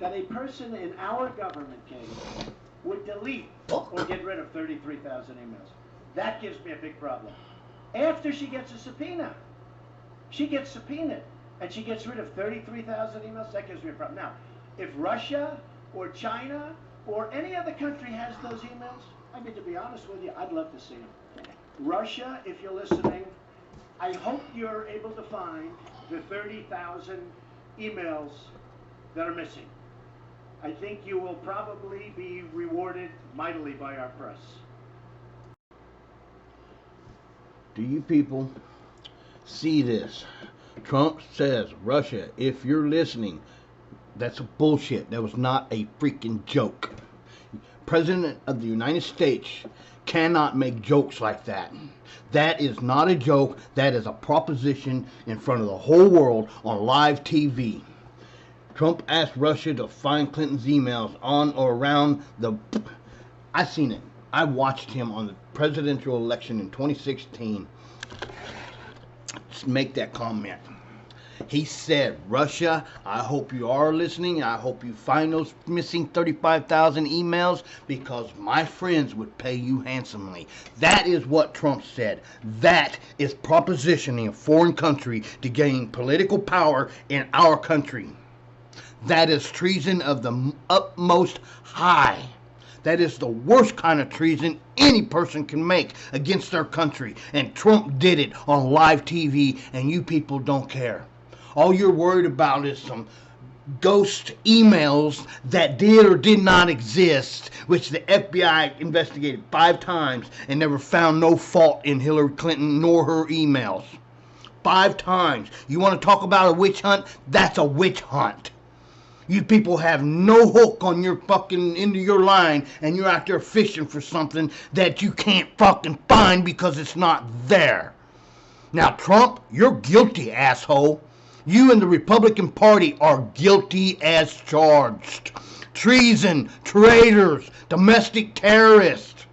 that a person in our government case would delete or get rid of 33,000 emails. That gives me a big problem. After she gets a subpoena, she gets subpoenaed, and she gets rid of 33,000 emails, that gives me a problem. Now, if Russia or China or any other country has those emails, I mean, to be honest with you, I'd love to see them. Russia, if you're listening, I hope you're able to find the 30,000 emails that are missing. I think you will probably be rewarded mightily by our press. Do you people see this? Trump says, Russia, if you're listening, that's bullshit. That was not a freaking joke. President of the United States cannot make jokes like that. That is not a joke. That is a proposition in front of the whole world on live TV. Trump asked Russia to find Clinton's emails on or around the... I seen it. I watched him on the presidential election in 2016 make that comment. He said, Russia, I hope you are listening. I hope you find those missing 35,000 emails because my friends would pay you handsomely. That is what Trump said. That is propositioning a foreign country to gain political power in our country. That is treason of the utmost high. That is the worst kind of treason any person can make against their country. And Trump did it on live TV, and you people don't care. All you're worried about is some ghost emails that did or did not exist, which the FBI investigated 5 times and never found no fault in Hillary Clinton nor her emails. 5 times. You want to talk about a witch hunt? That's a witch hunt. You people have no hook on your fucking into your line, and you're out there fishing for something that you can't fucking find because it's not there. Now, Trump, you're guilty, asshole. You and the Republican Party are guilty as charged. Treason, traitors, domestic terrorists.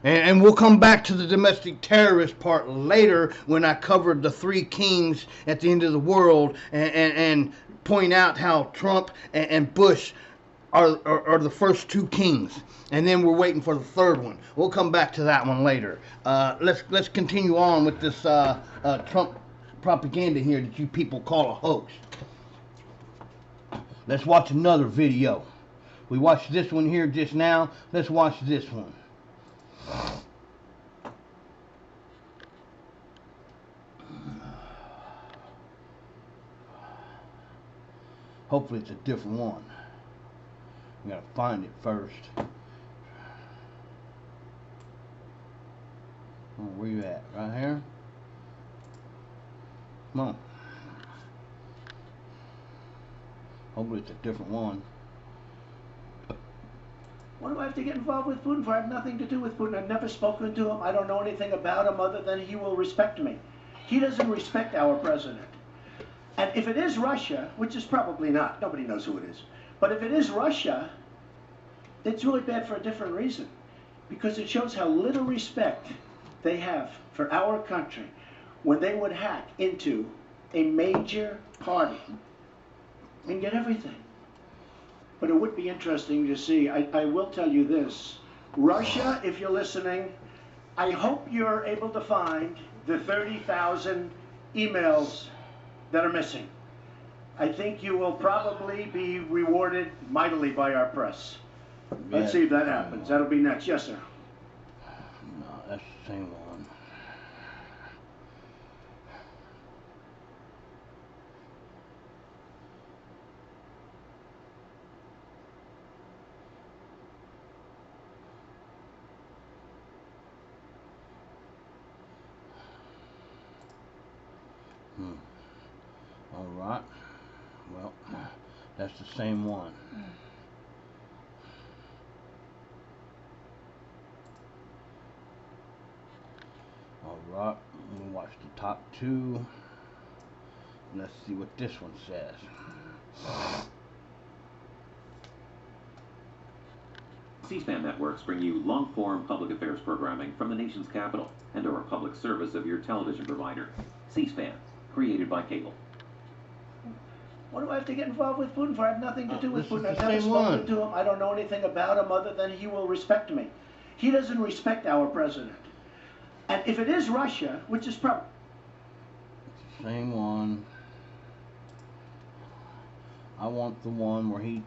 And we'll come back to the domestic terrorist part later when I covered the 3 kings at the end of the world and point out how Trump and Bush are the first 2 kings, and then we're waiting for the 3rd one. We'll come back to that one later. Let's continue on with this Trump propaganda here that you people call a hoax. Let's watch another video. We watched this one here just now. Let's watch this one. Hopefully it's a different one. We gotta find it first. Oh, where you at? Right here? Come on. Hopefully it's a different one. What do I have to get involved with Putin for? I have nothing to do with Putin. I've never spoken to him. I don't know anything about him other than he will respect me. He doesn't respect our president. And if it is Russia, which is probably not, nobody knows who it is, but if it is Russia, it's really bad for a different reason. Because it shows how little respect they have for our country when they would hack into a major party and get everything. But it would be interesting to see. I will tell you this. Russia, if you're listening, I hope you're able to find the 30,000 emails that are missing. I think you will probably be rewarded mightily by our press. Let's see if that happens. That'll be next. Yes, sir. No, that's the same one. All right. Well, that's the same one. All right. We'll watch the top 2. Let's see what this one says. C-SPAN networks bring you long-form public affairs programming from the nation's capital and are a public service of your television provider. C-SPAN, created by cable. What do I have to get involved with Putin for? I have nothing to do with This is Putin. I've the never same spoken one. to him. I don't know anything about him other than he will respect me. He doesn't respect our president. And if it is Russia, which is probably... Same one. I want the one where he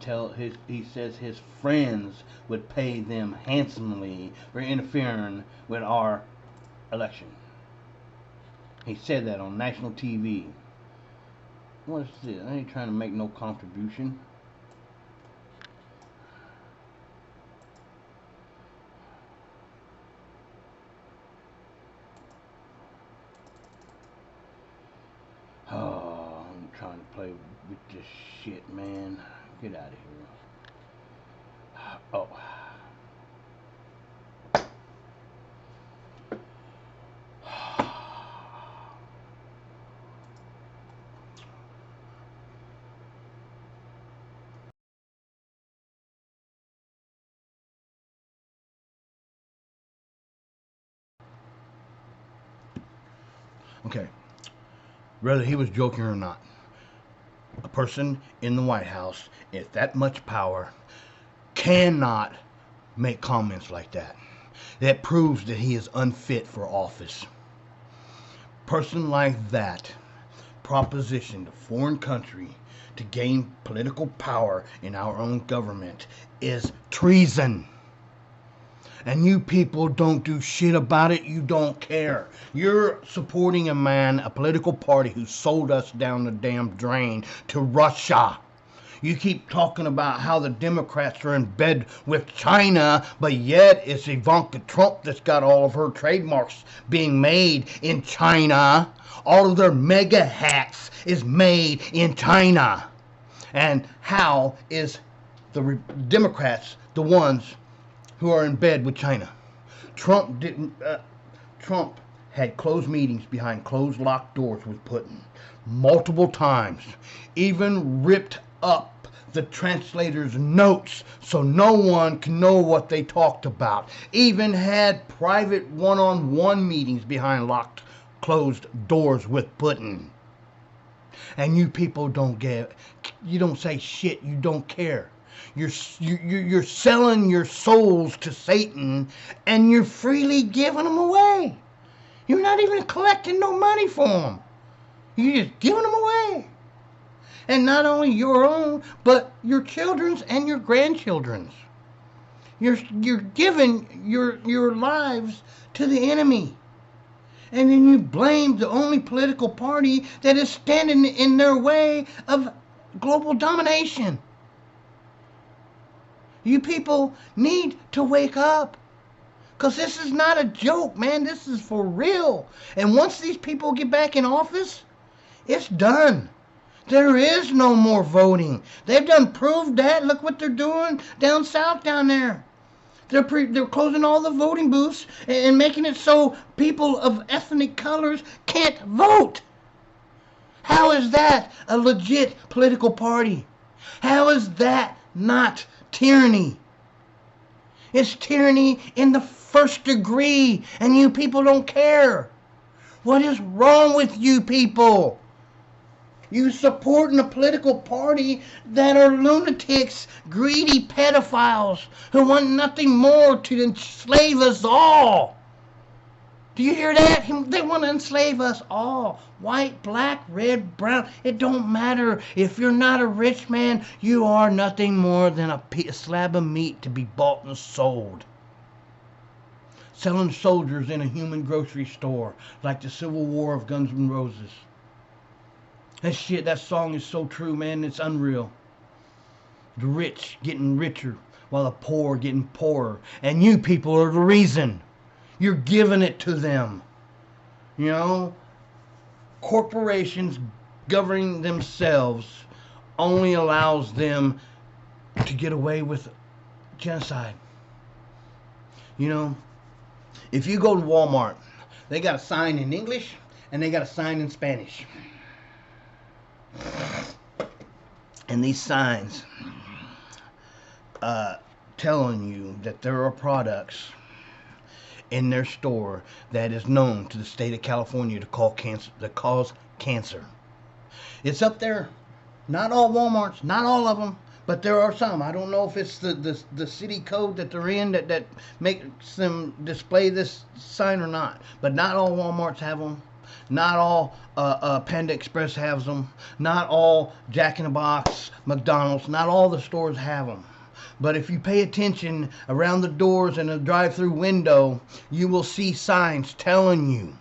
says his friends would pay them handsomely for interfering with our election. He said that on national TV. What is this? I ain't trying to make no contribution. Oh, I'm trying to play with this shit, man. Get out of here. Oh. Okay. Whether he was joking or not, a person in the White House with that much power cannot make comments like that. That proves that he is unfit for office. Person like that propositioned a foreign country to gain political power in our own government is treason. And you people don't do shit about it. You don't care. You're supporting a man, a political party who sold us down the damn drain to Russia. You keep talking about how the Democrats are in bed with China, but yet it's Ivanka Trump that's got all of her trademarks being made in China. All of their mega hats is made in China. And how is the Democrats the ones who are in bed with China? Trump had closed meetings behind closed locked doors with Putin multiple times, even ripped up the translator's notes so no one can know what they talked about, even had private one-on-one meetings behind locked closed doors with Putin. And you people you don't say shit, you don't care. You're selling your souls to Satan, and you're freely giving them away. You're not even collecting no money for them. You're just giving them away. And not only your own, but your children's and your grandchildren's. You're giving your lives to the enemy. And then you blame the only political party that is standing in their way of global domination. You people need to wake up. Because this is not a joke, man. This is for real. And once these people get back in office, it's done. There is no more voting. They've done proved that. Look what they're doing down south down there. They're closing all the voting booths and making it so people of ethnic colors can't vote. How is that a legit political party? How is that not tyranny? It's tyranny in the first degree, and you people don't care. What is wrong with you people? You supporting a political party that are lunatics, greedy pedophiles who want nothing more to enslave us all. Do you hear that? They want to enslave us all. White, black, red, brown. It don't matter. If you're not a rich man, you are nothing more than a slab of meat to be bought and sold. Selling soldiers in a human grocery store like the Civil War of Guns N' Roses. That song is so true, man. It's unreal. The rich getting richer while the poor getting poorer. And you people are the reason. You're giving it to them. You know, corporations governing themselves only allows them to get away with genocide. You know, if you go to Walmart, they got a sign in English and they got a sign in Spanish. And these signs telling you that there are products in their store that is known to the state of California to cause cancer. It's up there. Not all Walmarts, not all of them, but there are some. I don't know if it's the city code that they're in that makes them display this sign or not. But not all Walmarts have them. Not all Panda Express has them. Not all Jack in the Box, McDonald's, not all the stores have them. But if you pay attention around the doors and the drive-through window, you will see signs telling you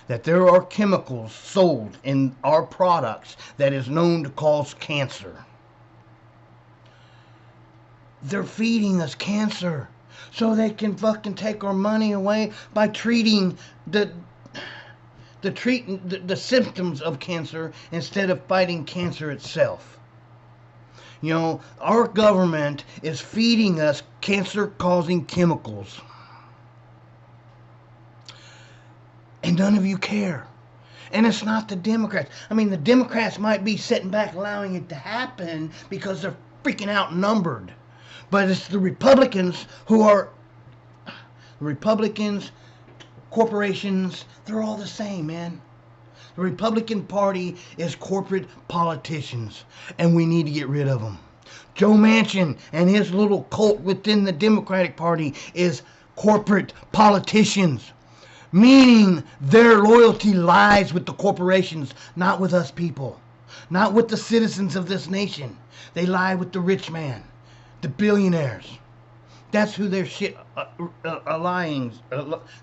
that there are chemicals sold in our products that is known to cause cancer. They're feeding us cancer so they can fucking take our money away by treating the symptoms of cancer instead of fighting cancer itself. You know, our government is feeding us cancer-causing chemicals. And none of you care. And it's not the Democrats. I mean, the Democrats might be sitting back allowing it to happen because they're freaking outnumbered. But it's the Republicans who are... Republicans, corporations, they're all the same, man. The Republican Party is corporate politicians, and we need to get rid of them. Joe Manchin and his little cult within the Democratic Party is corporate politicians, meaning their loyalty lies with the corporations, not with us people, not with the citizens of this nation. They lie with the rich man, the billionaires. That's who their shit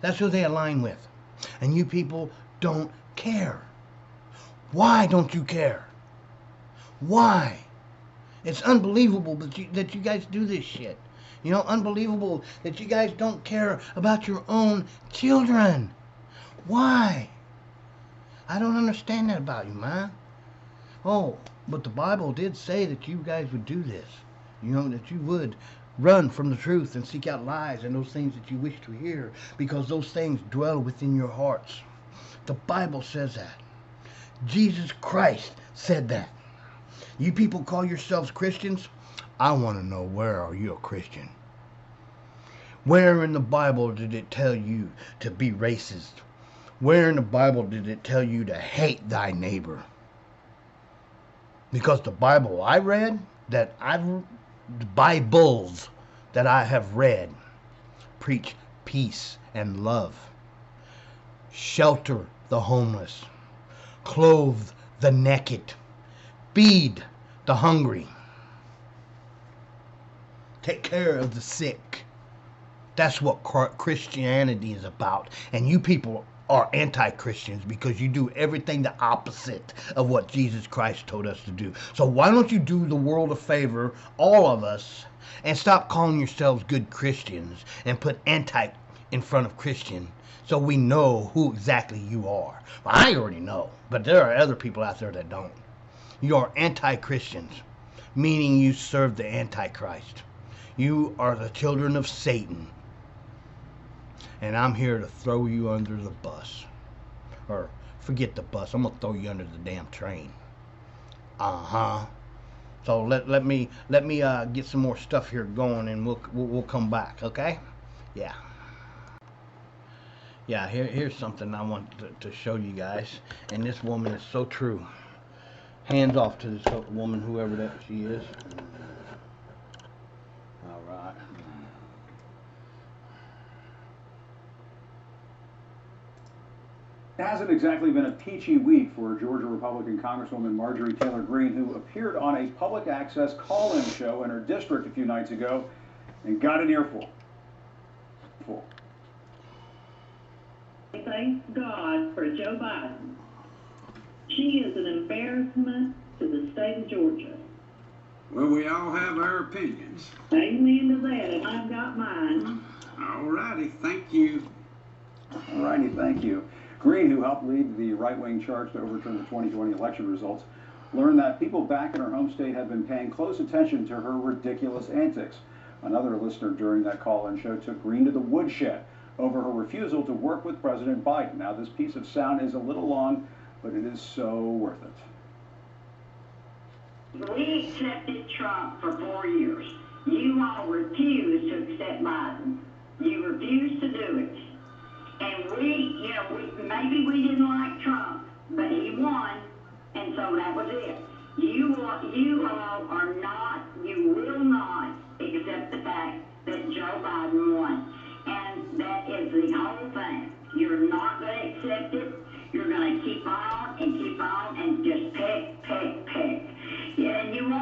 that's who they align with. And you people don't care. Why don't you care? Why? It's unbelievable that you guys do this shit. You know, unbelievable that you guys don't care about your own children. Why? I don't understand that about you, man. Oh, but the Bible did say that you guys would do this. You know, that you would run from the truth and seek out lies and those things that you wish to hear, because those things dwell within your hearts. The Bible says that. Jesus Christ said that. You people call yourselves Christians? I want to know, where are you a Christian? Where in the Bible did it tell you to be racist? Where in the Bible did it tell you to hate thy neighbor? Because the Bible I read, the Bibles that I have read, preach peace and love. Shelter the homeless. Clothe the naked. Feed the hungry. Take care of the sick. That's what Christianity is about. And you people are anti-Christians because you do everything the opposite of what Jesus Christ told us to do. So why don't you do the world a favor, all of us, and stop calling yourselves good Christians and put anti in front of Christian, so we know who exactly you are. Well, I already know, but there are other people out there that don't. You are anti-Christians, meaning you serve the Antichrist. You are the children of Satan. And I'm here to throw you under the bus. Or forget the bus, I'm going to throw you under the damn train. Uh-huh. So let me get some more stuff here going, and we'll come back, okay? Yeah. Yeah, here's something I want to show you guys. And this woman is so true. Hands off to this woman, whoever that she is. All right. It hasn't exactly been a peachy week for Georgia Republican Congresswoman Marjorie Taylor Greene, who appeared on a public access call-in show in her district a few nights ago and got an earful. Thank God for Joe Biden. She is an embarrassment to the state of Georgia. Well, we all have our opinions. Amen to that, and I've got mine. All righty, thank you. All righty, thank you. Greene, who helped lead the right-wing charge to overturn the 2020 election results, learned that people back in her home state have been paying close attention to her ridiculous antics. Another listener during that call-in show took Greene to the woodshed over her refusal to work with President Biden. Now, this piece of sound is a little long, but it is so worth it. We accepted Trump for 4 years. You all refused to accept Biden. You refused to do it. And maybe we didn't like Trump, but he won, and so that was it.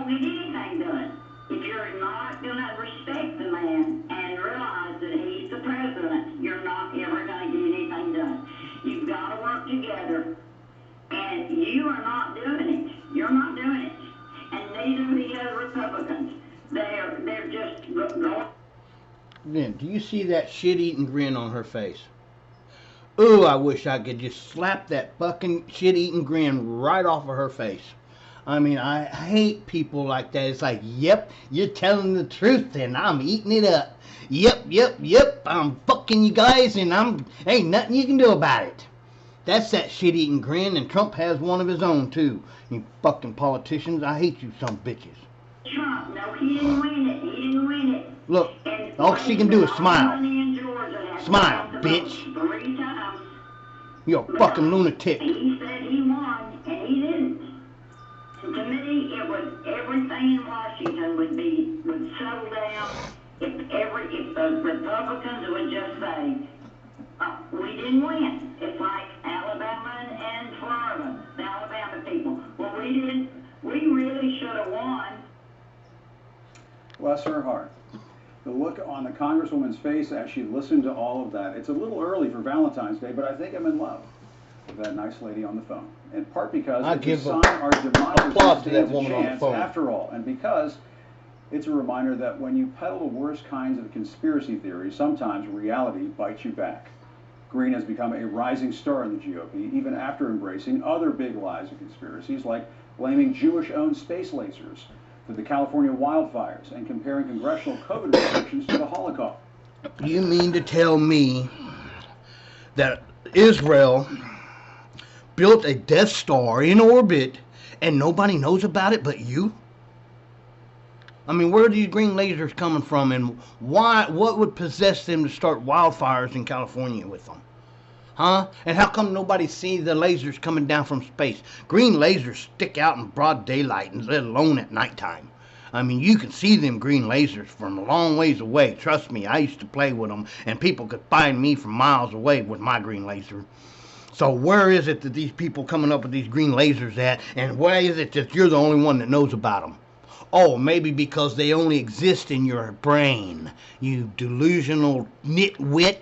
won't get anything done. If you're not going to respect the man and realize that he's the president, you're not ever going to get anything done. You've got to work together, and you are not doing it. You're not doing it. And neither are the other Republicans. They're just going. Man, do you see that shit-eating grin on her face? Ooh, I wish I could just slap that fucking shit-eating grin right off of her face. I mean, I hate people like that. It's like, yep, you're telling the truth and I'm eating it up. Yep, I'm fucking you guys and ain't nothing you can do about it. That's that shit-eating grin, and Trump has one of his own too. You fucking politicians, I hate you some bitches. Trump, no, he didn't win it. He didn't win it. Look, And all she can do is smile. in Georgia has Smile, lost the vote bitch. 3 times. You're a fucking lunatic. He said he won, and he didn't. And to me, it was everything in Washington would settle down if the Republicans would just say, we didn't win. It's like Alabama and Florida, the Alabama people. Well, we didn't. We really should have won. Bless her heart. The look on the Congresswoman's face as she listened to all of that. It's a little early for Valentine's Day, but I think I'm in love with that nice lady on the phone. In part because it's a sign our democracy applause to that stands a woman on the chance phone. after all, and because it's a reminder that when you peddle the worst kinds of conspiracy theories, sometimes reality bites you back. Green has become a rising star in the GOP, even after embracing other big lies and conspiracies like blaming Jewish-owned space lasers for the California wildfires and comparing congressional COVID restrictions to the Holocaust. You mean to tell me that Israel built a Death Star in orbit and nobody knows about it but you? I mean, where are these green lasers coming from, and why? What would possess them to start wildfires in California with them? Huh? And how come nobody sees the lasers coming down from space? Green lasers stick out in broad daylight, and let alone at nighttime. I mean, you can see them green lasers from a long ways away. Trust me, I used to play with them, and people could find me from miles away with my green laser. So where is it that these people coming up with these green lasers at, and why is it that you're the only one that knows about them? Oh, maybe because they only exist in your brain. You delusional nitwit.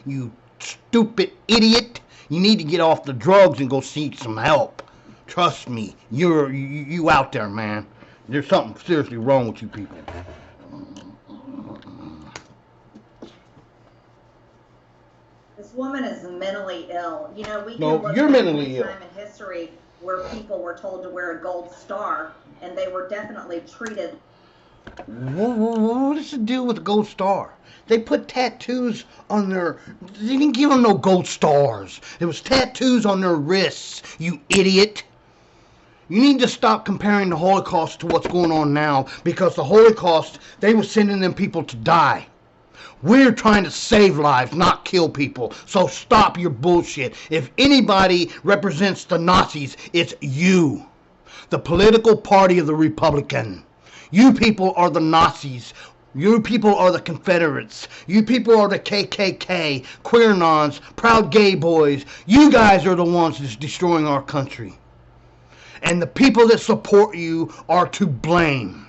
You stupid idiot. You need to get off the drugs and go seek some help. Trust me, you out there, man. There's something seriously wrong with you people. This woman is mentally ill. You know, we can No, look you're at mentally a ill. time in history where people were told to wear a gold star, and they were definitely treated. What does it do with the gold star? They put tattoos on their... They didn't give them no gold stars. It was tattoos on their wrists, you idiot. You need to stop comparing the Holocaust to what's going on now, because the Holocaust, they were sending them people to die. We're trying to save lives, not kill people. So stop your bullshit. If anybody represents the Nazis, it's you. The political party of the Republican. You people are the Nazis. You people are the Confederates. You people are the KKK, Queernons, Proud Gay Boys. You guys are the ones that's destroying our country. And the people that support you are to blame.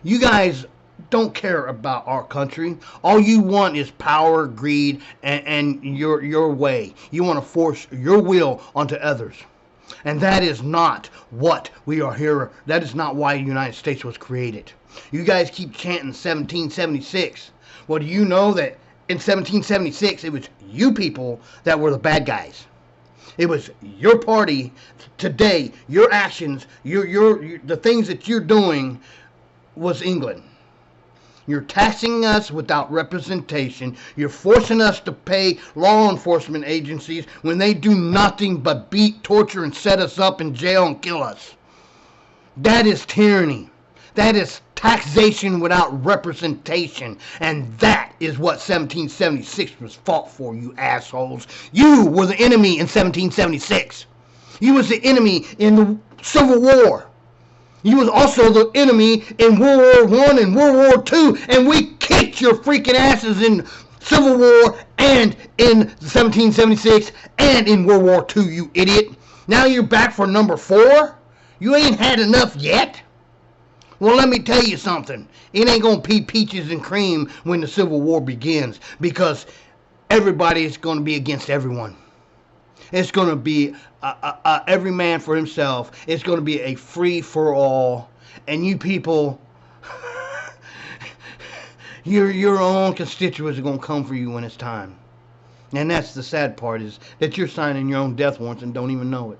You guys don't care about our country. All you want is power, greed, and your way. You want to force your will onto others. And that is not what we are here. That is not why the United States was created. You guys keep chanting 1776. Well, do you know that in 1776 it was you people that were the bad guys? It was your party today, your actions, the things that you're doing was England. You're taxing us without representation. You're forcing us to pay law enforcement agencies when they do nothing but beat, torture, and set us up in jail and kill us. That is tyranny. That is taxation without representation. And that is what 1776 was fought for, you assholes. You were the enemy in 1776. You was the enemy in the Civil War. You was also the enemy in World War I and World War II, and we kicked your freaking asses in Civil War and in 1776 and in World War II, you idiot. Now you're back for number 4? You ain't had enough yet? Well, let me tell you something. It ain't gonna be peaches and cream when the Civil War begins, because everybody's gonna be against everyone. It's gonna be every man for himself. It's gonna be a free for all, and you people, your own constituents are gonna come for you when it's time. And that's the sad part, is that you're signing your own death warrants and don't even know it.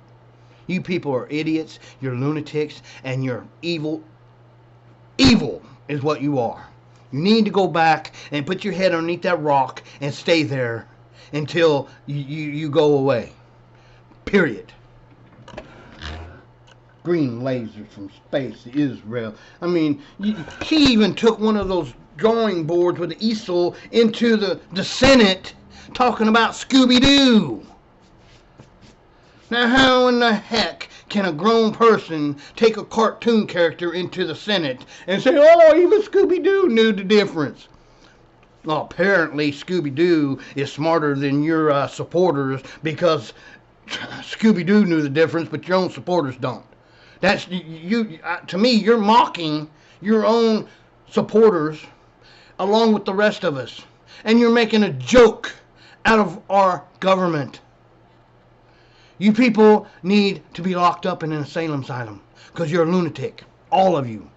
You people are idiots, you're lunatics, and you're evil. Evil is what you are. You need to go back and put your head underneath that rock and stay there until you go away. Period. Green lasers from space, Israel. I mean, he even took one of those drawing boards with the easel into the Senate, talking about Scooby-Doo. Now, how in the heck can a grown person take a cartoon character into the Senate and say, oh, even Scooby-Doo knew the difference? Well, apparently Scooby-Doo is smarter than your supporters, because Scooby-Doo knew the difference, but your own supporters don't. That's you. To me, you're mocking your own supporters along with the rest of us, and you're making a joke out of our government. You people need to be locked up in an asylum, because you're a lunatic, all of you.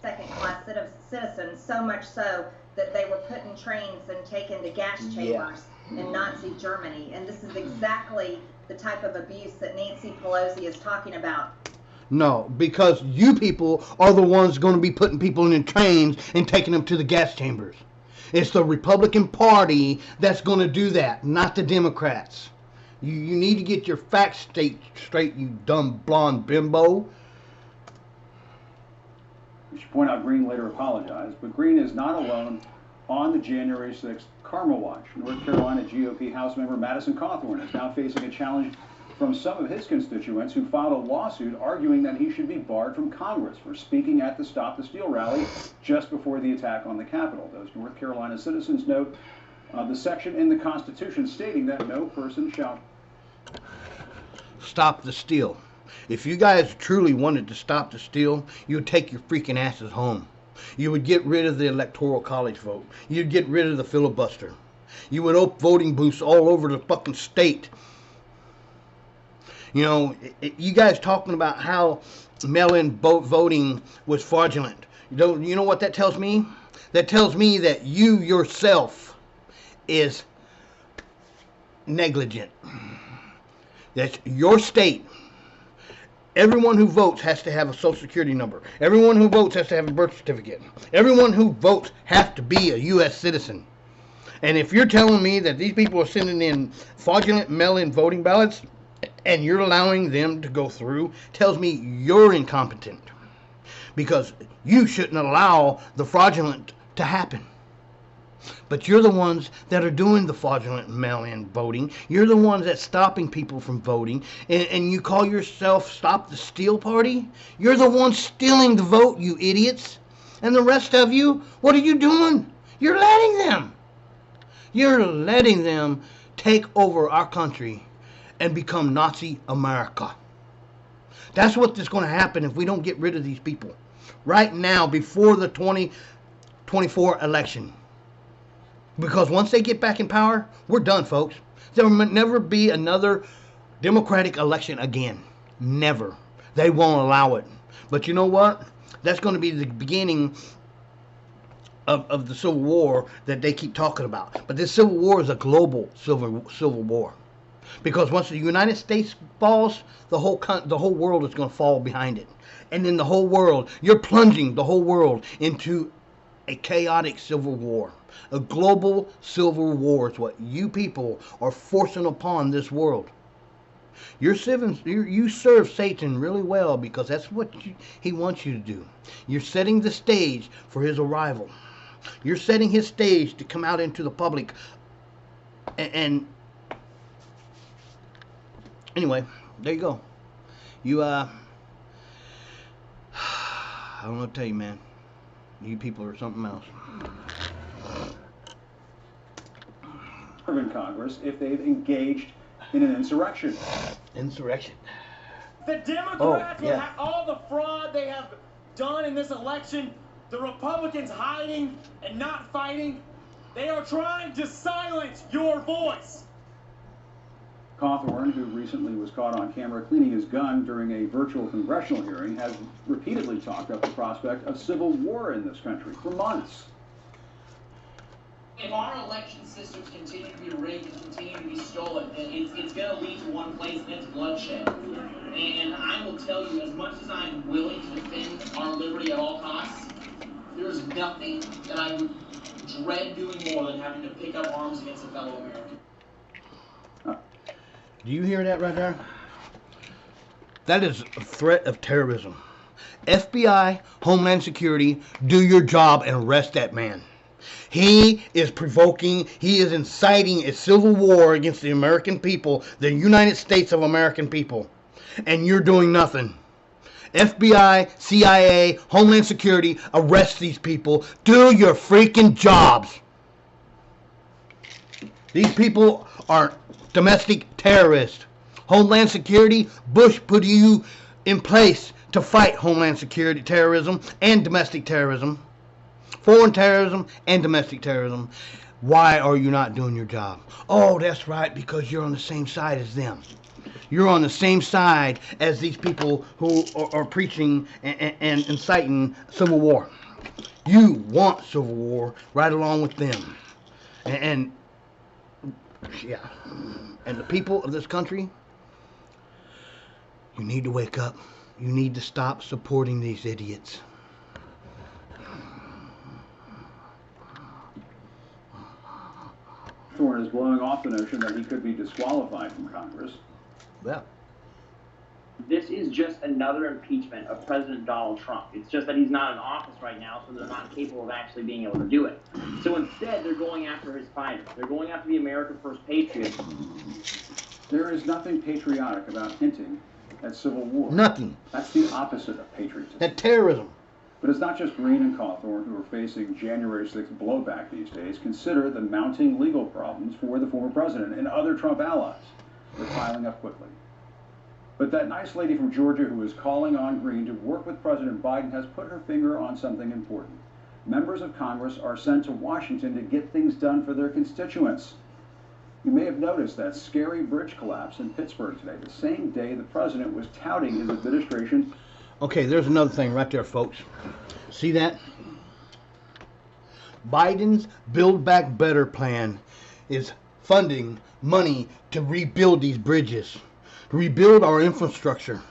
Second-class citizens, so much so that they were put in trains and taken to gas chambers in Nazi Germany. And this is exactly the type of abuse that Nancy Pelosi is talking about. No, because you people are the ones going to be putting people in trains and taking them to the gas chambers. It's the Republican Party that's going to do that, not the Democrats. You need to get your facts straight, you dumb blonde bimbo. We should point out Green later apologized, but Green is not alone on the January 6th Karma Watch. North Carolina GOP House member Madison Cawthorn is now facing a challenge from some of his constituents who filed a lawsuit arguing that he should be barred from Congress for speaking at the Stop the Steal rally just before the attack on the Capitol. Those North Carolina citizens note the section in the Constitution stating that no person shall stop the steal. If you guys truly wanted to stop the steal, you would take your freaking asses home. You would get rid of the Electoral College vote. You'd get rid of the filibuster. You would open voting booths all over the fucking state. You know, you guys talking about how mail-in voting was fraudulent. You know what that tells me? That tells me that you yourself is negligent. That's your state. Everyone who votes has to have a social security number. Everyone who votes has to have a birth certificate. Everyone who votes has to be a U.S. citizen. And if you're telling me that these people are sending in fraudulent mail-in voting ballots, and you're allowing them to go through, tells me you're incompetent. Because you shouldn't allow the fraudulent to happen. But you're the ones that are doing the fraudulent mail-in voting. You're the ones that's stopping people from voting. And you call yourself Stop the Steal Party? You're the ones stealing the vote, you idiots. And the rest of you, what are you doing? You're letting them. You're letting them take over our country and become Nazi America. That's what's going to happen if we don't get rid of these people right now before the 2024 election. Because once they get back in power, we're done, folks. There will never be another Democratic election again. Never. They won't allow it. But you know what? That's going to be the beginning of the Civil War that they keep talking about. But this Civil War is a global civil war. Because once the United States falls, the whole world is going to fall behind it. And then the whole world, you're plunging the whole world into a chaotic civil war. A global civil war is what you people are forcing upon this world. You serve Satan really well, because that's what he wants you to do. You're setting the stage for his arrival. You're setting his stage to come out into the public. And anyway, there you go. I don't know what to tell you, man. You people are something else. in Congress if they've engaged in an insurrection. Insurrection. The Democrats, with all the fraud they have done in this election, the Republicans hiding and not fighting, they are trying to silence your voice. Cawthorn, who recently was caught on camera cleaning his gun during a virtual congressional hearing, has repeatedly talked up the prospect of civil war in this country for months. If our election systems continue to be rigged and continue to be stolen, it's going to lead to one place, and it's bloodshed. And I will tell you, as much as I'm willing to defend our liberty at all costs, there's nothing that I would dread doing more than having to pick up arms against a fellow American. Do you hear that right there? That is a threat of terrorism. FBI, Homeland Security, do your job and arrest that man. He is provoking, he is inciting a civil war against the American people, the United States of American people. And you're doing nothing. FBI, CIA, Homeland Security, arrest these people. Do your freaking jobs. These people are domestic terrorists. Homeland Security, Bush put you in place to fight Homeland Security terrorism and domestic terrorism. Foreign terrorism and domestic terrorism. Why are you not doing your job? Oh, that's right, because you're on the same side as them. You're on the same side as these people who are preaching and inciting civil war. You want civil war right along with them. And the people of this country, you need to wake up. You need to stop supporting these idiots. Thorne is blowing off the notion that he could be disqualified from Congress. Yeah. This is just another impeachment of President Donald Trump. It's just that he's not in office right now, so they're not capable of actually being able to do it. So instead, they're going after his fighters. They're going after the America First patriots. There is nothing patriotic about hinting at civil war. Nothing. That's the opposite of patriotism. At terrorism. But it's not just Green and Cawthorn who are facing January 6th blowback these days. Consider the mounting legal problems for the former president and other Trump allies. They're piling up quickly. But that nice lady from Georgia who is calling on Green to work with President Biden has put her finger on something important. Members of Congress are sent to Washington to get things done for their constituents. You may have noticed that scary bridge collapse in Pittsburgh today, the same day the president was touting his administration. Okay, there's another thing right there, folks. See that? Biden's Build Back Better plan is funding money to rebuild these bridges, to rebuild our infrastructure.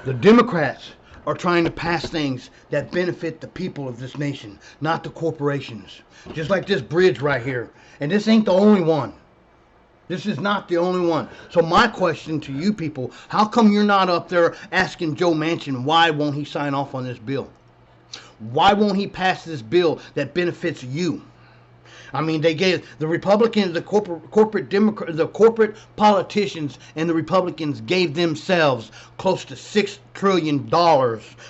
The Democrats are trying to pass things that benefit the people of this nation, not the corporations. Just like this bridge right here. And this ain't the only one. This is not the only one. So my question to you people, how come you're not up there asking Joe Manchin why won't he sign off on this bill? Why won't he pass this bill that benefits you? I mean, they gave the Republicans, the corporate Democrats, the corporate politicians, and the Republicans gave themselves close to $6 trillion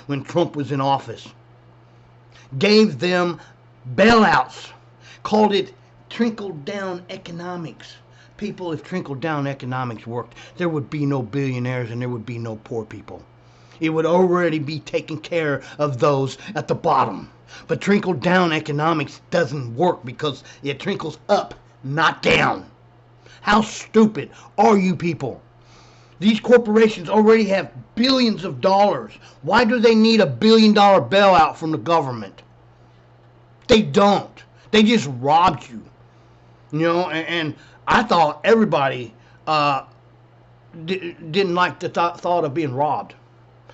when Trump was in office. Gave them bailouts. Called it trickle-down economics. People, if trickle-down economics worked, there would be no billionaires and there would be no poor people. It would already be taking care of those at the bottom. But trickle-down economics doesn't work because it trickles up, not down. How stupid are you people? These corporations already have billions of dollars. Why do they need $1 billion bailout from the government? They don't. They just robbed you. You know, and I thought everybody didn't like the thought of being robbed.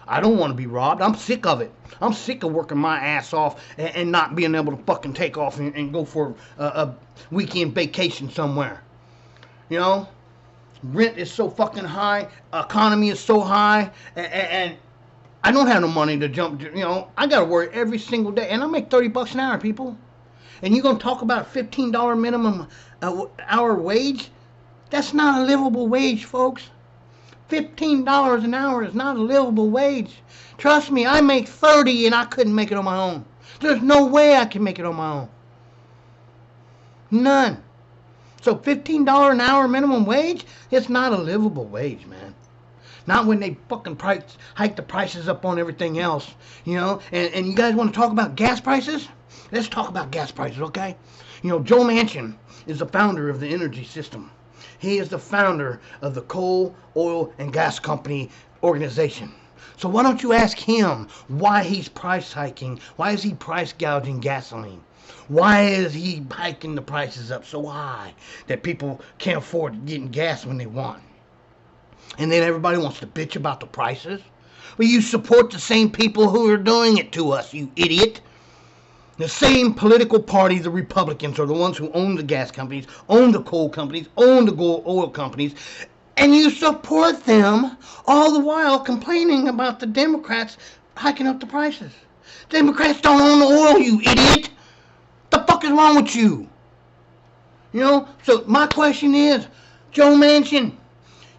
I don't want to be robbed. I'm sick of it. I'm sick of working my ass off and not being able to fucking take off and go for a weekend vacation somewhere. You know, rent is so fucking high, economy is so high, and I don't have no money to jump. You know, I got to work every single day, and I make $30 an hour, people. And you're going to talk about a $15 minimum hour wage? That's not a livable wage, folks. $15 an hour is not a livable wage. Trust me, I make 30 and I couldn't make it on my own. There's no way I can make it on my own. None. So $15 an hour minimum wage, it's not a livable wage, man. Not when they fucking hike the prices up on everything else, you know. And you guys want to talk about gas prices? Let's talk about gas prices, okay? You know, Joe Manchin is the founder of the energy system. He is the founder of the Coal, Oil, and Gas Company organization. So why don't you ask him why he's price hiking? Why is he price gouging gasoline? Why is he hiking the prices up so high that people can't afford getting gas when they want? And then everybody wants to bitch about the prices? Well, you support the same people who are doing it to us, you idiot. The same political party, the Republicans, are the ones who own the gas companies, own the coal companies, own the oil companies, and you support them all the while complaining about the Democrats hiking up the prices. Democrats don't own the oil, you idiot. The fuck is wrong with you? You know, so my question is, Joe Manchin,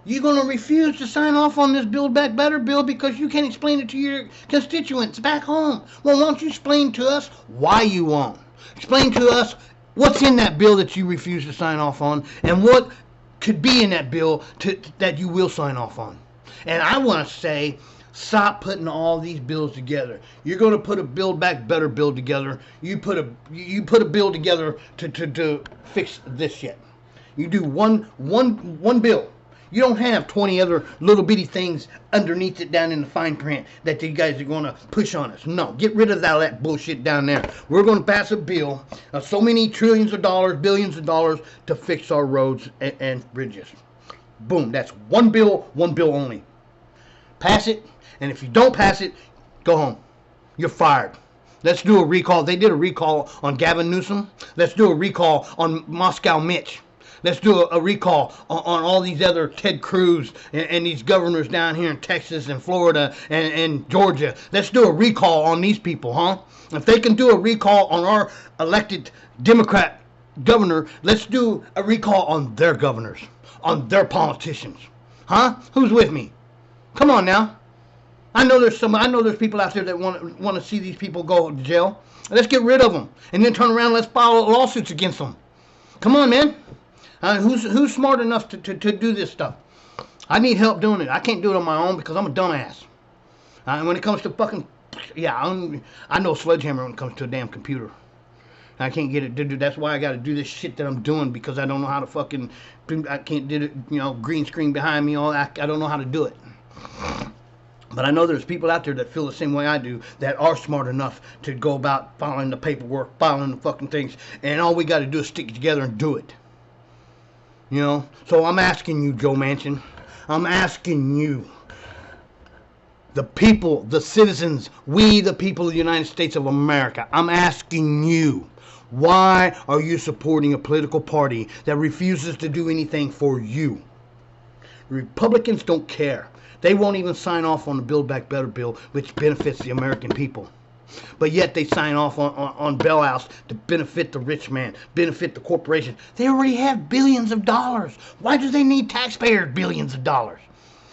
you gonna refuse to sign off on this Build Back Better bill because you can't explain it to your constituents back home? Well, why don't you explain to us why you won't? Explain to us what's in that bill that you refuse to sign off on, and what could be in that bill that you will sign off on. And I want to say, stop putting all these bills together. You're going to put a Build Back Better bill together. You put a bill together to fix this shit. You do one bill. You don't have 20 other little bitty things underneath it down in the fine print that you guys are going to push on us. No, get rid of all that bullshit down there. We're going to pass a bill of so many trillions of dollars, billions of dollars to fix our roads and bridges. Boom, that's one bill only. Pass it, and if you don't pass it, go home. You're fired. Let's do a recall. They did a recall on Gavin Newsom. Let's do a recall on Moscow Mitch. Let's do a recall on all these other Ted Cruz and these governors down here in Texas and Florida and Georgia. Let's do a recall on these people, huh? If they can do a recall on our elected Democrat governor, let's do a recall on their governors, on their politicians. Huh? Who's with me? Come on now. I know there's people out there that want to see these people go to jail. Let's get rid of them and then turn around and let's file lawsuits against them. Come on, man. Who's smart enough to do this stuff? I need help doing it. I can't do it on my own because I'm a dumbass. When it comes to fucking, I know a sledgehammer when it comes to a damn computer. I can't get it. That's why I got to do this shit that I'm doing, because I don't know how to fucking, I can't do it, you know, green screen behind me, all that. I don't know how to do it. But I know there's people out there that feel the same way I do, that are smart enough to go about filing the paperwork, filing the fucking things, and all we got to do is stick it together and do it. You know? So I'm asking you, Joe Manchin, I'm asking you, the people, the citizens, we the people of the United States of America, I'm asking you, why are you supporting a political party that refuses to do anything for you? Republicans don't care. They won't even sign off on the Build Back Better bill, which benefits the American people. But yet they sign off on bailouts to benefit the rich man, benefit the corporation. They already have billions of dollars. Why do they need taxpayers billions of dollars?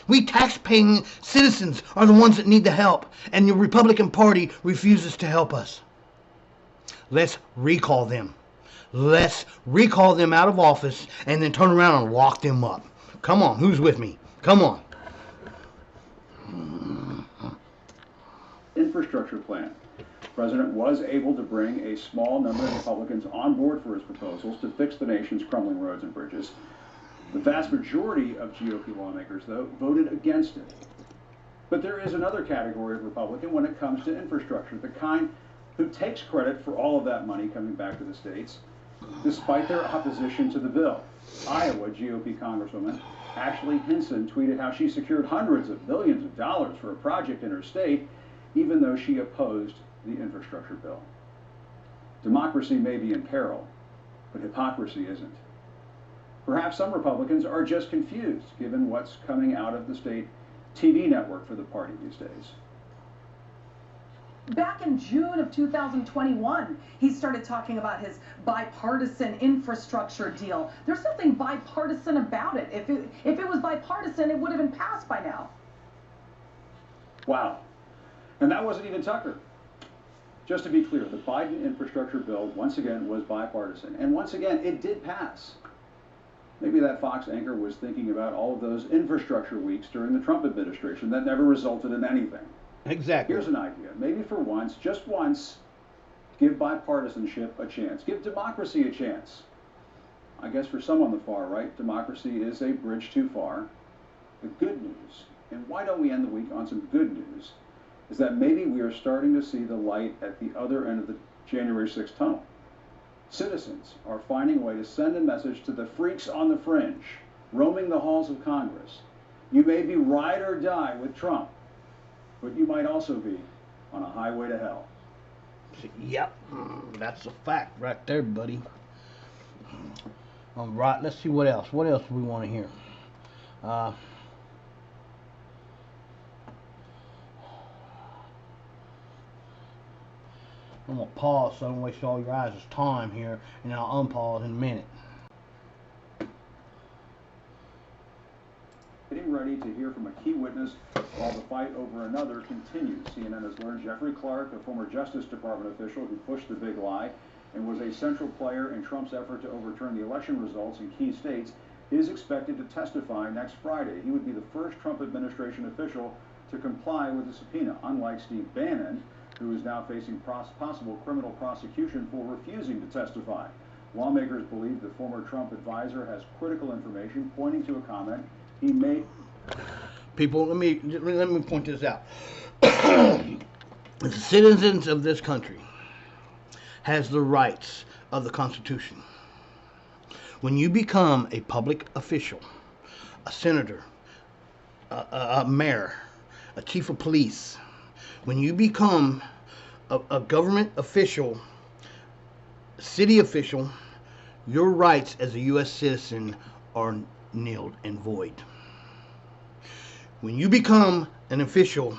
We tax-paying citizens are the ones that need the help, and the Republican Party refuses to help us. Let's recall them. Let's recall them out of office and then turn around and lock them up. Come on, who's with me? Come on. Infrastructure plan. The president was able to bring a small number of Republicans on board for his proposals to fix the nation's crumbling roads and bridges. The vast majority of GOP lawmakers, though, voted against it. But there is another category of Republican when it comes to infrastructure, the kind who takes credit for all of that money coming back to the states, despite their opposition to the bill. Iowa GOP Congresswoman Ashley Hinson tweeted how she secured hundreds of millions of dollars for a project in her state, even though she opposed the infrastructure bill. Democracy may be in peril, but hypocrisy isn't. Perhaps some Republicans are just confused, given what's coming out of the state TV network for the party these days. Back in June of 2021, he started talking about his bipartisan infrastructure deal. There's something bipartisan about it. If it was bipartisan, it would have been passed by now. Wow. And that wasn't even Tucker. Just to be clear, the Biden infrastructure bill, once again, was bipartisan. And once again, it did pass. Maybe that Fox anchor was thinking about all of those infrastructure weeks during the Trump administration that never resulted in anything. Exactly. Here's an idea. Maybe for once, just once, give bipartisanship a chance. Give democracy a chance. I guess for some on the far right, democracy is a bridge too far. The good news, and why don't we end the week on some good news, is that maybe we are starting to see the light at the other end of the January 6th tunnel. Citizens are finding a way to send a message to the freaks on the fringe, roaming the halls of Congress. You may be ride or die with Trump, but you might also be on a highway to hell. Yep, that's a fact right there, buddy. All right, let's see what else. What else do we want to hear? I'm going to pause so I don't waste all your guys' time here, and then I'll unpause in a minute. Getting ready to hear from a key witness while the fight over another continues. CNN has learned Jeffrey Clark, a former Justice Department official who pushed the big lie and was a central player in Trump's effort to overturn the election results in key states, is expected to testify next Friday. He would be the first Trump administration official to comply with the subpoena, unlike Steve Bannon, who is now facing possible criminal prosecution for refusing to testify. Lawmakers believe the former Trump advisor has critical information pointing to a comment he made. People, let me point this out. The citizens of this country has the rights of the Constitution. When you become a public official, a senator, a mayor, a chief of police, when you become a government official, city official, your rights as a U.S. citizen are nil and void. When you become an official,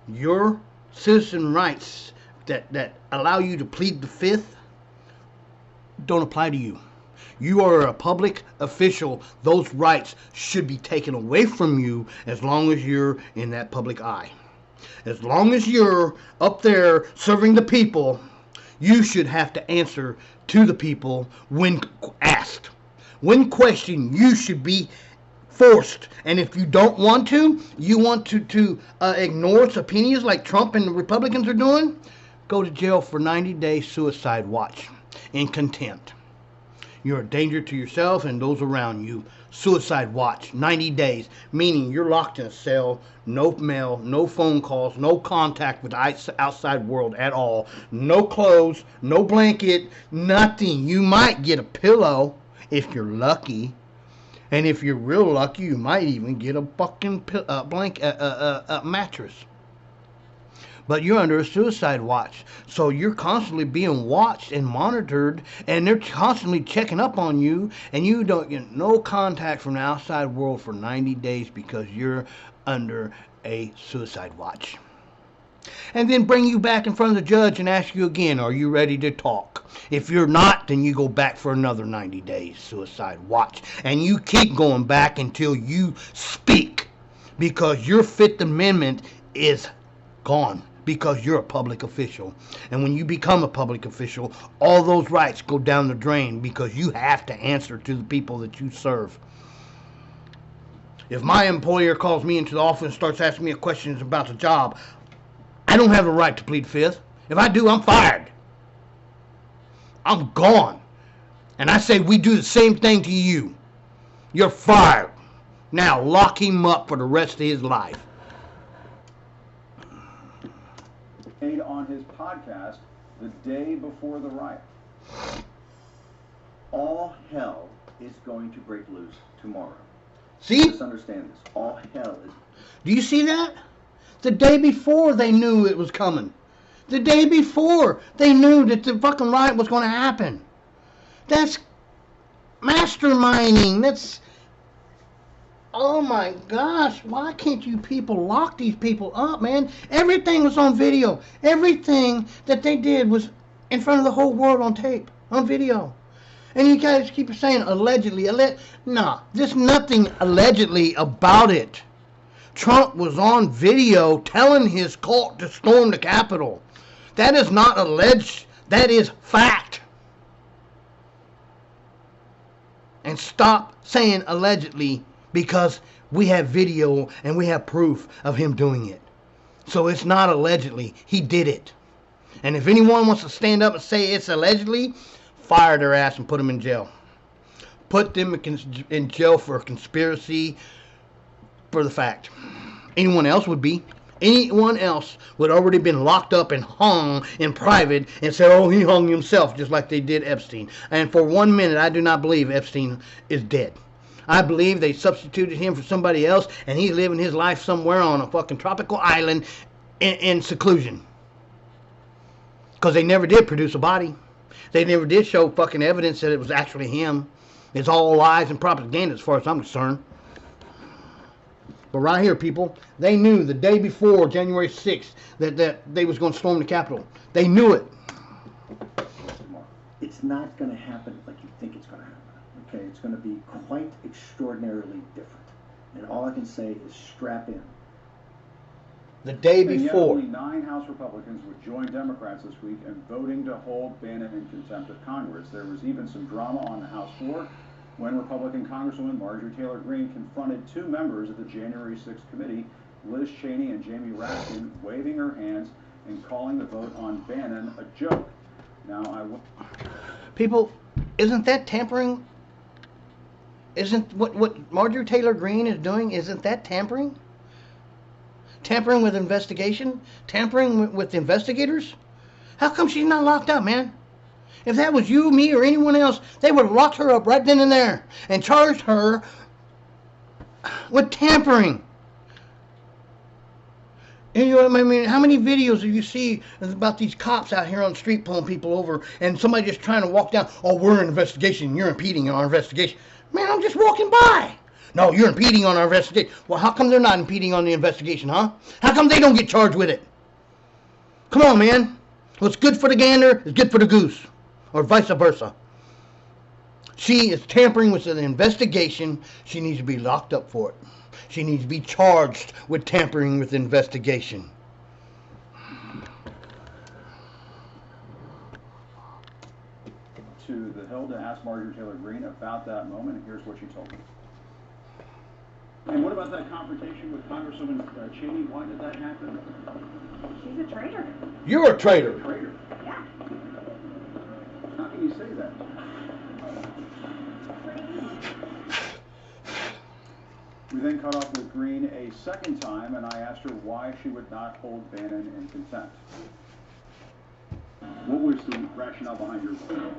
your citizen rights that allow you to plead the fifth don't apply to you. You are a public official. Those rights should be taken away from you as long as you're in that public eye. As long as you're up there serving the people, you should have to answer to the people when asked. When questioned, you should be forced. And if you don't want to, you want to ignore subpoenas like Trump and the Republicans are doing, go to jail for 90 days suicide watch in contempt. You're a danger to yourself and those around you. Suicide watch, 90 days, meaning you're locked in a cell, no mail, no phone calls, no contact with the outside world at all, no clothes, no blanket, nothing. You might get a pillow if you're lucky, and if you're real lucky, you might even get a fucking mattress. But you're under a suicide watch, so you're constantly being watched and monitored, and they're constantly checking up on you, and you don't get no contact from the outside world for 90 days because you're under a suicide watch. And then bring you back in front of the judge and ask you again, are you ready to talk? If you're not, then you go back for another 90 days suicide watch, and you keep going back until you speak, because your Fifth Amendment is gone. Because you're a public official. And when you become a public official, all those rights go down the drain because you have to answer to the people that you serve. If my employer calls me into the office and starts asking me questions about the job, I don't have the right to plead fifth. If I do, I'm fired. I'm gone. And I say we do the same thing to you. You're fired. Now lock him up for the rest of his life. On his podcast the day before the riot. All hell is going to break loose tomorrow. See? Just understand this. All hell is... Do you see that? The day before they knew it was coming. The day before they knew that the fucking riot was going to happen. That's masterminding. That's... Oh my gosh, why can't you people lock these people up, man? Everything was on video. Everything that they did was in front of the whole world on tape, on video. And you guys keep saying allegedly. Nah, there's nothing allegedly about it. Trump was on video telling his cult to storm the Capitol. That is not alleged. That is fact. And stop saying allegedly, because we have video and we have proof of him doing it. So it's not allegedly. He did it. And if anyone wants to stand up and say it's allegedly, fire their ass and put them in jail. Put them in jail for conspiracy for the fact. Anyone else would be. Anyone else would already been locked up and hung in private and said, oh, he hung himself, just like they did Epstein. And for 1 minute, I do not believe Epstein is dead. I believe they substituted him for somebody else, and he's living his life somewhere on a fucking tropical island in seclusion. Because they never did produce a body. They never did show fucking evidence that it was actually him. It's all lies and propaganda as far as I'm concerned. But right here, people, they knew the day before January 6th that they was going to storm the Capitol. They knew it. It's not going to happen like you think it's going to happen. Okay, it's going to be quite extraordinarily different. And all I can say is strap in. The day And yet before. only 9 House Republicans would join Democrats this week in voting to hold Bannon in contempt of Congress. There was even some drama on the House floor when Republican Congresswoman Marjorie Taylor Greene confronted 2 members of the January 6th committee, Liz Cheney and Jamie Raskin, waving her hands and calling the vote on Bannon a joke. Now, People, isn't that tampering? Isn't what Marjorie Taylor Greene is doing, isn't that tampering? Tampering with investigation? Tampering with investigators? How come she's not locked up, man? If that was you, me, or anyone else, they would have locked her up right then and there and charged her with tampering. And you know what I mean? How many videos do you see about these cops out here on the street pulling people over and somebody just trying to walk down, oh, we're in investigation, you're impeding on our investigation. Man, I'm just walking by. No, you're impeding on our investigation. Well, how come they're not impeding on the investigation, huh? How come they don't get charged with it? Come on, man. What's good for the gander is good for the goose. Or vice versa. She is tampering with an investigation. She needs to be locked up for it. She needs to be charged with tampering with investigation. to the Hill to ask Marjorie Taylor Greene about that moment, and here's what she told me. And what about that confrontation with Congresswoman Cheney? Why did that happen? She's a traitor. You're a traitor. Traitor. Yeah. How can you say that? We then caught up with Greene a second time, and I asked her why she would not hold Bannon in contempt. What was the rationale behind your vote?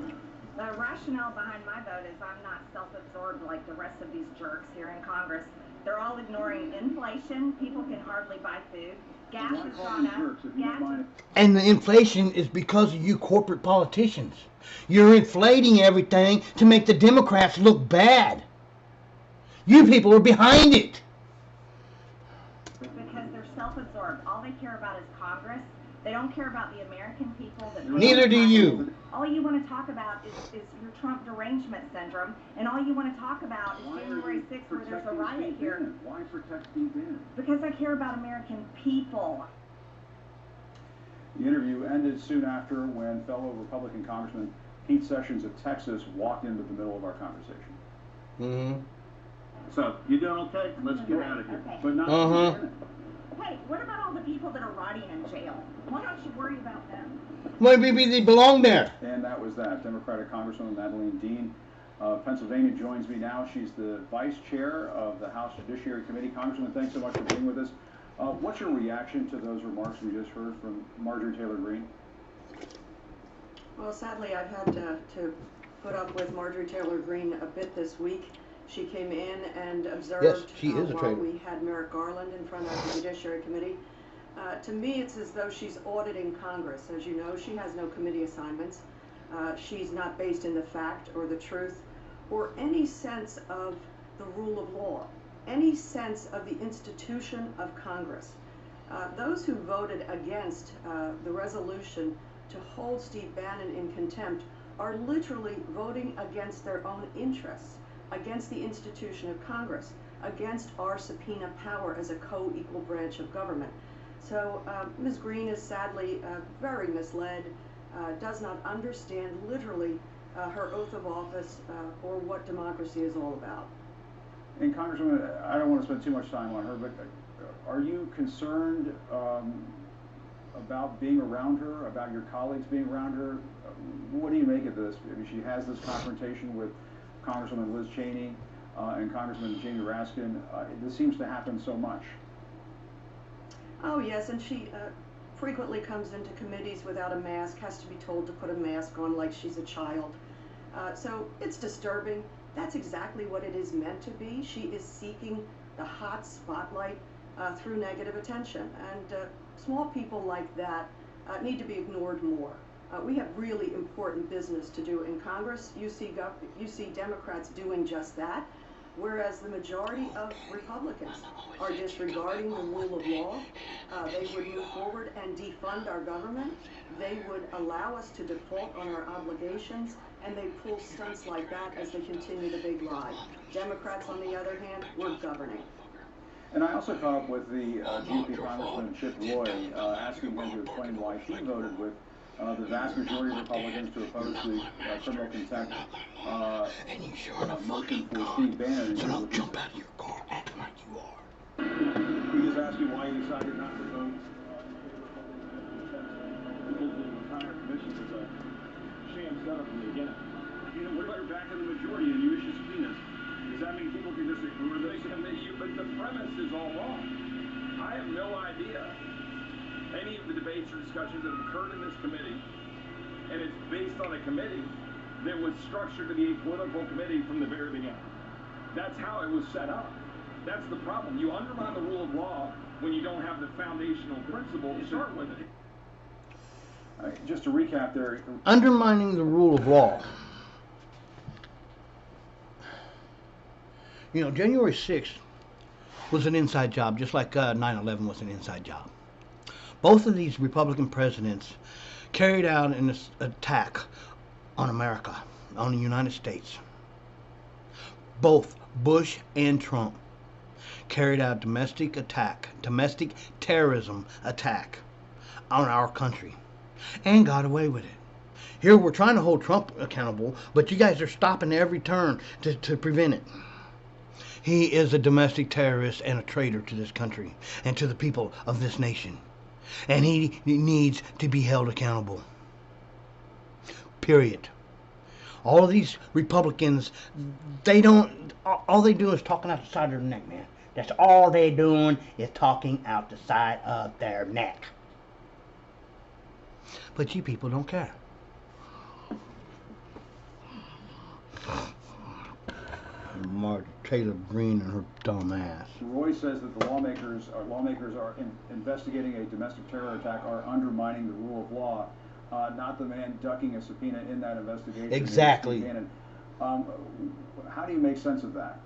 The rationale behind my vote is I'm not self-absorbed like the rest of these jerks here in Congress. They're all ignoring inflation. People can hardly buy food. Gas has gone up. And the inflation is because of you corporate politicians. You're inflating everything to make the Democrats look bad. You people are behind it. Because they're self-absorbed. All they care about is Congress. They don't care about the American people. Neither do you. All you want to talk about is your Trump derangement syndrome, and all you want to talk about is January 6th where there's a riot here. Why protect Steve Bannon? Because I care about American people. The interview ended soon after when fellow Republican Congressman Pete Sessions of Texas walked into the middle of our conversation. Mm-hmm. So, you doing okay? Let's get out of here. Okay. But not Hey, what about all the people that are rotting in jail? Why don't you worry about them? Well, maybe they belong there. And that was that. Democratic Congresswoman Madeleine Dean of Pennsylvania joins me now. She's the vice chair of the House Judiciary Committee. Congresswoman, thanks so much for being with us. What's your reaction to those remarks we just heard from Marjorie Taylor Greene? Well, sadly, I've had to put up with Marjorie Taylor Greene a bit this week. She came in and observed Yes, she is a while traitor. we had Merrick Garland in front of the Judiciary Committee. To me, it's as though she's auditing Congress. As you know, she has no committee assignments. She's not based in the fact or the truth or any sense of the rule of law, any sense of the institution of Congress. Those who voted against the resolution to hold Steve Bannon in contempt are literally voting against their own interests, against the institution of Congress, against our subpoena power as a co-equal branch of government. So Ms. Greene is sadly very misled, does not understand literally her oath of office or what democracy is all about. And Congresswoman, I don't want to spend too much time on her, but are you concerned about being around her, about your colleagues being around her? What do you make of this? I mean, she has this confrontation with Congresswoman Liz Cheney and Congressman Jamie Raskin. This seems to happen so much. Oh yes, and she frequently comes into committees without a mask, has to be told to put a mask on like she's a child. So it's disturbing. That's exactly what it is meant to be. She is seeking the hot spotlight through negative attention. And small people like that need to be ignored more. We have really important business to do in Congress. You see Democrats doing just that, whereas the majority of Republicans are disregarding the rule of law. They would move forward and defund our government. They would allow us to default on our obligations, and they pull stunts like that as they continue the big lie. Democrats, on the other hand, we're governing. And I also caught up with the GOP Congressman Chip Roy, asking him to explain why he voted with the vast majority of Republicans to oppose the criminal contempt motion for Steve Bannon. So don't jump out of your car acting like you are. He just asked you why you decided not to vote because the entire commission was a sham setup from the beginning. What about you're back in the majority and you issue subpoenas? Does that mean people can just ignore this? But the premise is all wrong. I have no idea any of the debates or discussions that have occurred in this committee, and it's based on a committee that was structured to be a political committee from the very beginning. That's how it was set up. That's the problem. You undermine the rule of law when you don't have the foundational principle to start with it. Just to recap there. Undermining the rule of law. You know, January 6th was an inside job, just like 9/11 was an inside job. Both of these Republican presidents carried out an attack on America, on the United States. Both Bush and Trump carried out domestic terrorism attack on our country and got away with it. Here we're trying to hold Trump accountable, but you guys are stopping every turn to prevent it. He is a domestic terrorist and a traitor to this country and to the people of this nation. And he needs to be held accountable. Period. All of these Republicans, all they do is talking out the side of their neck, man. That's all they're doing is talking out the side of their neck. But you people don't care. Martha Taylor Greene and her dumb ass. Roy says that the lawmakers are investigating a domestic terror attack are undermining the rule of law, not the man ducking a subpoena in that investigation. Exactly. How do you make sense of that?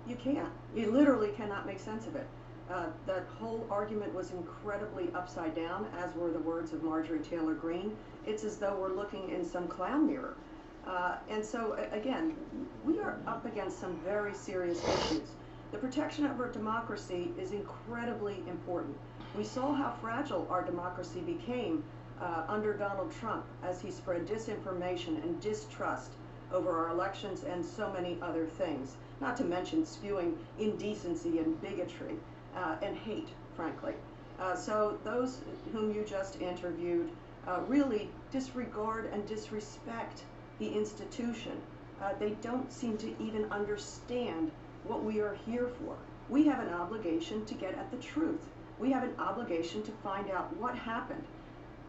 You can't. You literally cannot make sense of it. That whole argument was incredibly upside down, as were the words of Marjorie Taylor Greene. It's as though we're looking in some clown mirror. And so, again, we are up against some very serious issues. The protection of our democracy is incredibly important. We saw how fragile our democracy became under Donald Trump as he spread disinformation and distrust over our elections and so many other things, not to mention spewing indecency and bigotry and hate, frankly. So those whom you just interviewed really disregard and disrespect the institution. They don't seem to even understand what we are here for. We have an obligation to get at the truth. We have an obligation to find out what happened.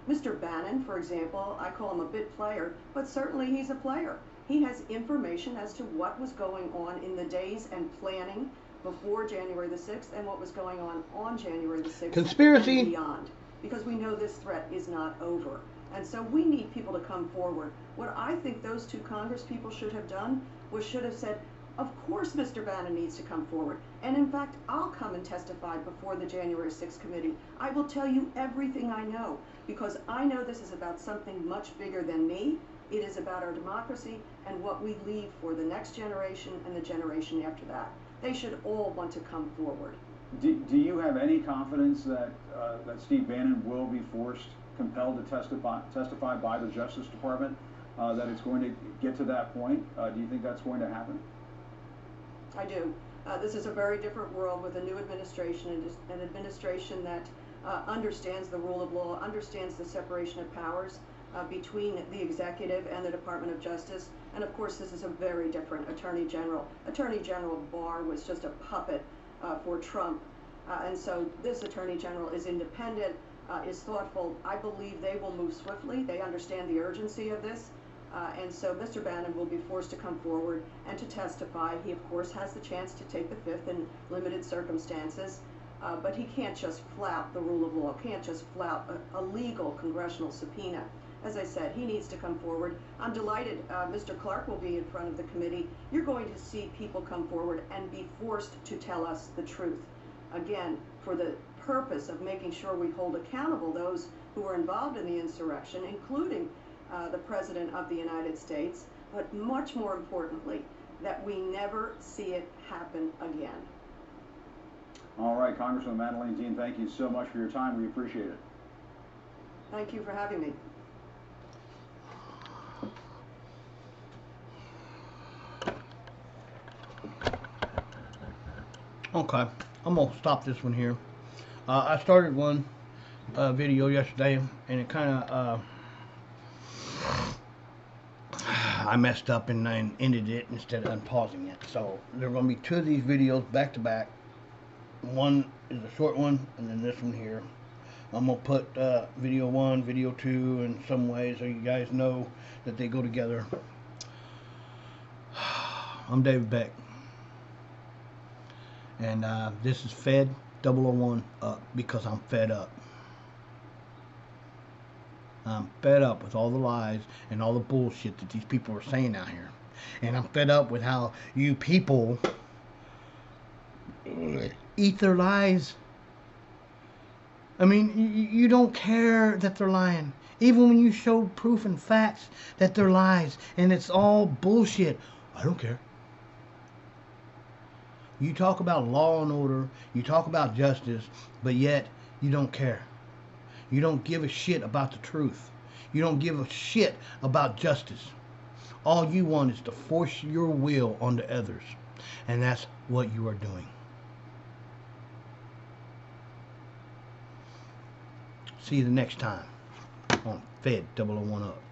Mr. Bannon, for example, I call him a bit player, but certainly he's a player. He has information as to what was going on in the days and planning before January the 6th and what was going on January the 6th Conspiracy. and beyond, because we know this threat is not over. And so we need people to come forward. What I think those two Congress people should have done was should have said, of course Mr. Bannon needs to come forward. And in fact, I'll come and testify before the January 6th committee. I will tell you everything I know, because I know this is about something much bigger than me. It is about our democracy and what we leave for the next generation and the generation after that. They should all want to come forward. Do you have any confidence that that Steve Bannon will be compelled to testify by the Justice Department that it's going to get to that point? Do you think that's going to happen? I do. This is a very different world with a new administration, and an administration that understands the rule of law, understands the separation of powers between the executive and the Department of Justice. And of course, this is a very different Attorney General. Attorney General Barr was just a puppet for Trump. And so this Attorney General is independent, is thoughtful. I believe they will move swiftly. They understand the urgency of this. And so Mr. Bannon will be forced to come forward and to testify. He, of course, has the chance to take the fifth in limited circumstances, but he can't just flout the rule of law, can't just flout a legal congressional subpoena. As I said, he needs to come forward. I'm delighted Mr. Clark will be in front of the committee. You're going to see people come forward and be forced to tell us the truth. Again, for the purpose of making sure we hold accountable those who were involved in the insurrection, including the President of the United States, but much more importantly, that we never see it happen again. All right, Congresswoman Madeleine Dean, thank you so much for your time. We appreciate it. Thank you for having me. Okay, I'm gonna stop this one here. I started one video yesterday, and it kind of I messed up and I ended it instead of unpausing it. So there are going to be two of these videos back to back. One is a short one, and then this one here. I'm going to put video 1, video 2 in some ways so you guys know that they go together. I'm David Beck. And this is Fed 001 up because I'm fed up. I'm fed up with all the lies and all the bullshit that these people are saying out here. And I'm fed up with how you people eat their lies. I mean, you don't care that they're lying. Even when you show proof and facts that they're lies and it's all bullshit, I don't care. You talk about law and order, you talk about justice, but yet you don't care. You don't give a shit about the truth. You don't give a shit about justice. All you want is to force your will onto others. And that's what you are doing. See you the next time on Fed 001 Up.